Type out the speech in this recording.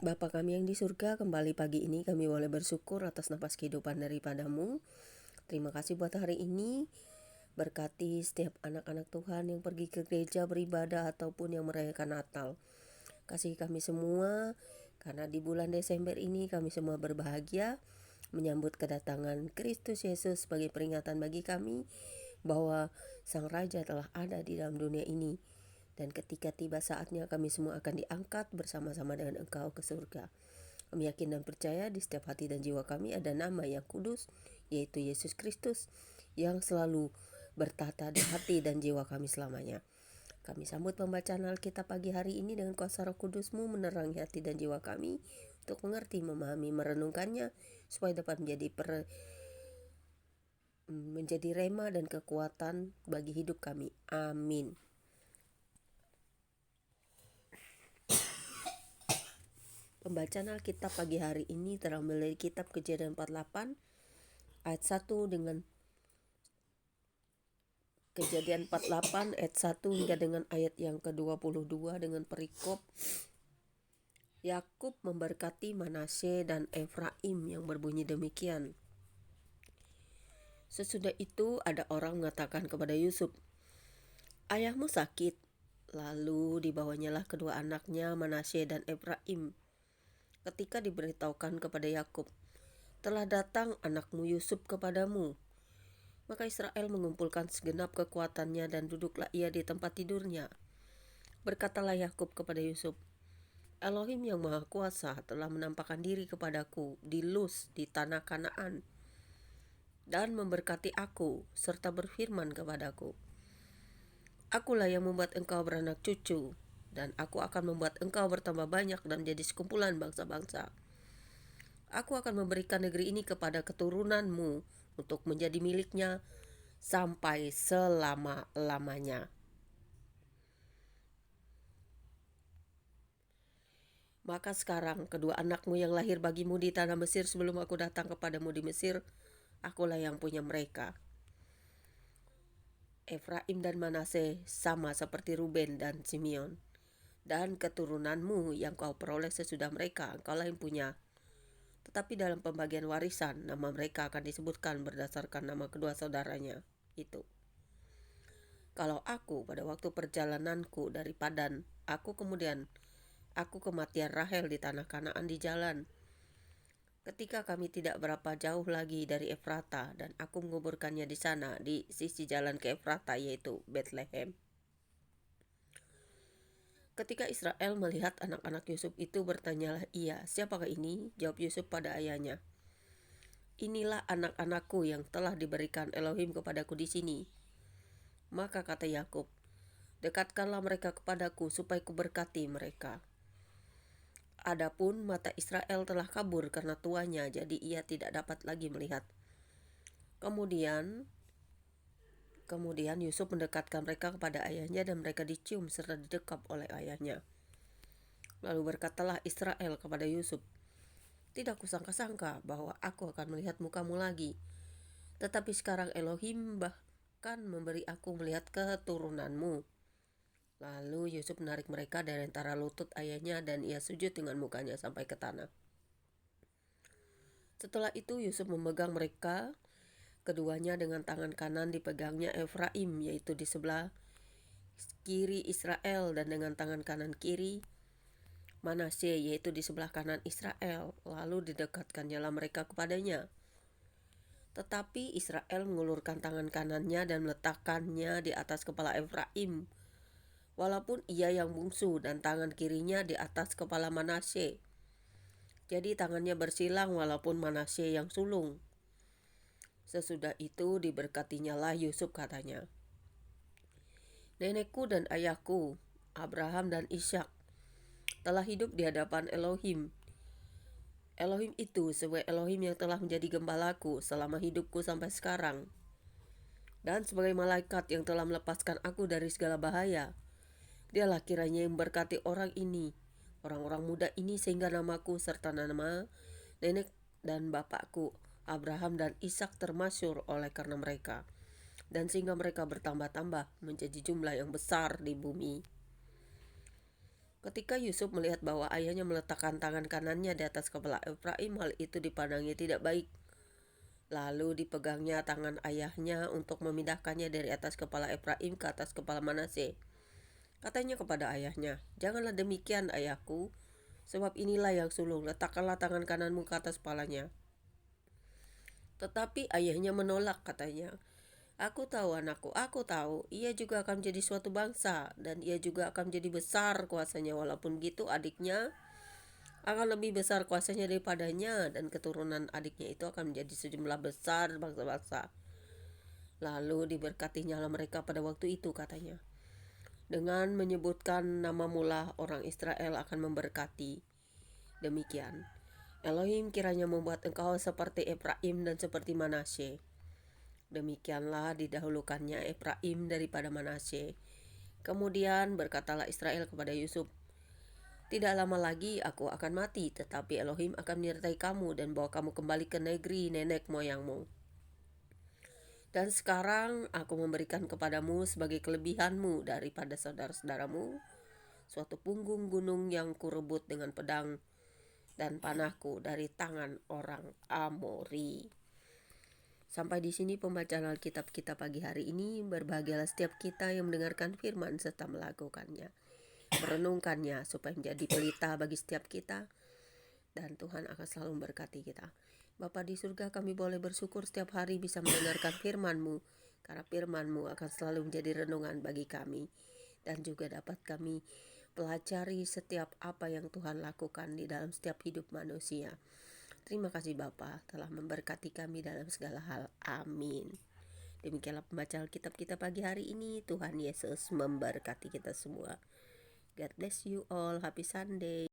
Bapa kami yang di surga, kembali pagi ini kami boleh bersyukur atas napas kehidupan daripada-Mu. Terima kasih buat hari ini. Berkati setiap anak-anak Tuhan yang pergi ke gereja beribadah ataupun yang merayakan Natal. Kasih kami semua, karena di bulan Desember ini kami semua berbahagia menyambut kedatangan Kristus Yesus sebagai peringatan bagi kami bahwa Sang Raja telah ada di dalam dunia ini. Dan ketika tiba saatnya kami semua akan diangkat bersama-sama dengan Engkau ke surga. Kami yakin dan percaya di setiap hati dan jiwa kami ada nama yang kudus, yaitu Yesus Kristus, yang selalu bertata di hati dan jiwa kami selamanya. Kami sambut pembacaan Alkitab pagi hari ini dengan kuasa Roh Kudus-Mu menerangi hati dan jiwa kami untuk mengerti, memahami, merenungkannya supaya dapat menjadi rema dan kekuatan bagi hidup kami. Amin. Pembacaan Alkitab pagi hari ini terambil dari kitab Kejadian 48 ayat 1 dengan Kejadian 48 ayat 1 hingga dengan ayat yang ke-22 dengan perikop Yakub memberkati Manasye dan Efraim yang berbunyi demikian. Sesudah itu ada orang mengatakan kepada Yusuf, "Ayahmu sakit." Lalu dibawanyalah kedua anaknya Manasye dan Efraim. Ketika diberitahukan kepada Yakub, "Telah datang anakmu Yusuf kepadamu," maka Israel mengumpulkan segenap kekuatannya dan duduklah ia di tempat tidurnya. Berkatalah Yakub kepada Yusuf, "Elohim yang Maha Kuasa telah menampakkan diri kepadaku di Luz di tanah Kanaan dan memberkati aku serta berfirman kepadaku, 'Akulah yang membuat engkau beranak cucu, dan aku akan membuat engkau bertambah banyak dan menjadi sekumpulan bangsa-bangsa. Aku akan memberikan negeri ini kepada keturunanmu untuk menjadi miliknya sampai selama-lamanya.' Maka sekarang kedua anakmu yang lahir bagimu di tanah Mesir sebelum aku datang kepadamu di Mesir, akulah yang punya mereka. Efraim dan Manasye sama seperti Ruben dan Simeon, dan keturunanmu yang kau peroleh sesudah mereka, engkaulah yang punya. Tetapi dalam pembagian warisan, nama mereka akan disebutkan berdasarkan nama kedua saudaranya itu. Kalau aku pada waktu perjalananku dari Padan, aku kematian Rahel di tanah Kanaan di jalan. Ketika kami tidak berapa jauh lagi dari Efrata, dan aku menguburkannya di sana, di sisi jalan ke Efrata, yaitu Bethlehem. Ketika Israel melihat anak-anak Yusuf itu, bertanyalah ia, "Siapakah ini?" Jawab Yusuf pada ayahnya, "Inilah anak-anakku yang telah diberikan Elohim kepadaku di sini." Maka kata Yakub, "Dekatkanlah mereka kepadaku supaya kuberkati mereka." Adapun mata Israel telah kabur karena tuanya, jadi ia tidak dapat lagi melihat. Kemudian Yusuf mendekatkan mereka kepada ayahnya, dan mereka dicium serta didekap oleh ayahnya. Lalu berkatalah Israel kepada Yusuf, "Tidak kusangka-sangka bahwa aku akan melihat mukamu lagi. Tetapi sekarang Elohim bahkan memberi aku melihat keturunanmu." Lalu Yusuf menarik mereka dari antara lutut ayahnya, dan ia sujud dengan mukanya sampai ke tanah. Setelah itu Yusuf memegang mereka keduanya dengan tangan kanan dipegangnya Efraim, yaitu di sebelah kiri Israel, dan dengan tangan kanan kiri Manasye, yaitu di sebelah kanan Israel. Lalu didekatkannya mereka kepadanya. Tetapi Israel mengulurkan tangan kanannya dan meletakkannya di atas kepala Efraim, walaupun ia yang bungsu, dan tangan kirinya di atas kepala Manasye. Jadi tangannya bersilang walaupun Manasye yang sulung. Sesudah itu diberkatinya lah Yusuf, katanya, "Nenekku dan ayahku, Abraham dan Ishak, telah hidup di hadapan Elohim. Elohim itu sebagai Elohim yang telah menjadi gembalaku selama hidupku sampai sekarang, dan sebagai malaikat yang telah melepaskan aku dari segala bahaya. Dialah kiranya yang memberkati orang-orang muda ini, sehingga namaku serta nama nenek dan bapakku Abraham dan Ishak termasyhur oleh karena mereka, dan sehingga mereka bertambah-tambah menjadi jumlah yang besar di bumi." Ketika Yusuf melihat bahwa ayahnya meletakkan tangan kanannya di atas kepala Efraim, hal itu dipandangnya tidak baik. Lalu dipegangnya tangan ayahnya untuk memindahkannya dari atas kepala Efraim ke atas kepala Manasye. Katanya kepada ayahnya, "Janganlah demikian, ayahku, sebab inilah yang sulung, letakkanlah tangan kananmu ke atas kepalanya." Tetapi ayahnya menolak, katanya, "Aku tahu anakku, aku tahu, ia juga akan menjadi suatu bangsa, dan ia juga akan menjadi besar kuasanya. Walaupun begitu, adiknya akan lebih besar kuasanya daripadanya, dan keturunan adiknya itu akan menjadi sejumlah besar bangsa-bangsa. Lalu diberkatinya mereka pada waktu itu," katanya. Dengan menyebutkan nama mula, orang Israel akan memberkati. Demikian, Elohim kiranya membuat engkau seperti Efraim dan seperti Manasye. Demikianlah didahulukannya Efraim daripada Manasye. Kemudian berkatalah Israel kepada Yusuf, "Tidak lama lagi aku akan mati, tetapi Elohim akan menyertai kamu dan bawa kamu kembali ke negeri nenek moyangmu. Dan sekarang aku memberikan kepadamu sebagai kelebihanmu daripada saudara-saudaramu suatu punggung gunung yang kurebut dengan pedang dan panahku dari tangan orang Amori." Sampai di sini pembacaan Alkitab kita pagi hari ini. Berbahagialah setiap kita yang mendengarkan firman serta melakukannya, merenungkannya, supaya menjadi pelita bagi setiap kita, dan Tuhan akan selalu memberkati kita. Bapa di surga, kami boleh bersyukur setiap hari bisa mendengarkan firman-Mu, karena firman-Mu akan selalu menjadi renungan bagi kami, dan juga dapat kami pelajari setiap apa yang Tuhan lakukan di dalam setiap hidup manusia. Terima kasih Bapa telah memberkati kami dalam segala hal. Amin. Demikianlah pembacaan Alkitab kita pagi hari ini. Tuhan Yesus memberkati kita semua. God bless you all. Happy Sunday.